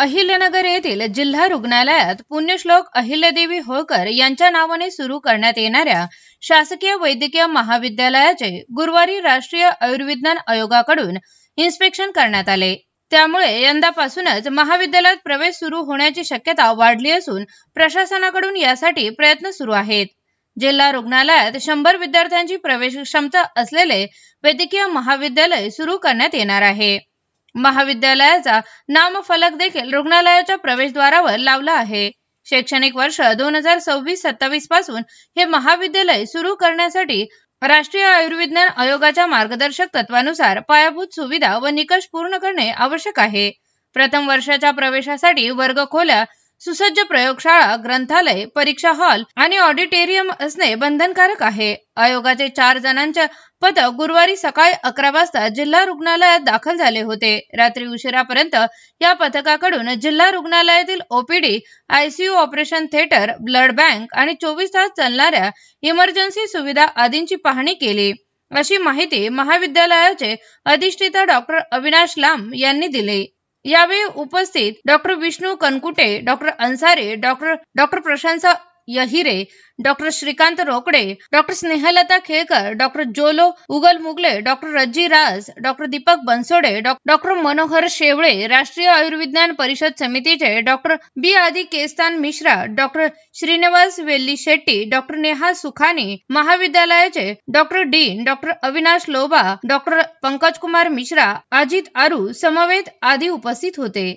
अहिल्यानगर येथील जिल्हा रुग्णालयात पुण्यश्लोक अहिल्यादेवी होळकर यांच्या नावाने सुरू करण्यात येणाऱ्या शासकीय वैद्यकीय महाविद्यालयाचे गुरुवारी राष्ट्रीय आयुर्विज्ञान आयोगाकडून इन्स्पेक्शन करण्यात आले। त्यामुळे यंदापासूनच महाविद्यालयात प्रवेश सुरू होण्याची शक्यता वाढली असून प्रशासनाकडून यासाठी प्रयत्न सुरू आहेत। जिल्हा रुग्णालयात 100 विद्यार्थ्यांची प्रवेश क्षमता असलेले वैद्यकीय महाविद्यालय सुरू करण्यात येणार आहे। महाविद्यालयाचा नामफलक देखील रुग्णालयाच्या प्रवेशद्वारावर लावला आहे। शैक्षणिक वर्ष 2026-27 पासून हे महाविद्यालय सुरू करण्यासाठी राष्ट्रीय आयुर्विज्ञान आयोगाच्या मार्गदर्शक तत्वानुसार पायाभूत सुविधा व निकष पूर्ण करणे आवश्यक आहे। प्रथम वर्षाच्या प्रवेशासाठी वर्गखोल्या, सुसज्ज प्रयोगशाळा, ग्रंथालय, परीक्षा हॉल आणि ऑडिटोरियम असणे बंधनकारक आहे। आयोगाचे 4 जणांचे पथक गुरुवारी सकाळी 11 वाजता जिल्हा रुग्णालयात दाखल झाले होते। रात्री उशिरापर्यंत या पथकाकडून जिल्हा रुग्णालयातील OPD, ICU, operation theatre, blood bank आणि 24 तास चालणाऱ्या इमर्जन्सी सुविधा आदींची पाहणी केली, अशी माहिती महाविद्यालयाचे अधिष्ठाता डॉक्टर अविनाश लांब यांनी दिली। यावेळी उपस्थित doctor Vishnu Kankute, doctor Ansari, doctor Prashant Yahire, doctor Shrikant Rokade, doctor Snehalata Khelkar, doctor जोलो उगल मुगले, doctor Rajji Raj, doctor Deepak Bansode, doctor Manohar Shewale, राष्ट्रीय आयुर्विज्ञान परिषद समितीचे डॉक्टर बी आदी केस्तान मिश्रा, डॉक्टर श्रीनिवास वेल्ली शेट्टी, डॉक्टर नेहा सुखानी, महाविद्यालयाचे doctor dean doctor Avinash Loba, doctor Pankaj Kumar Mishra, Ajit आरू समवेत आदी उपस्थित होते।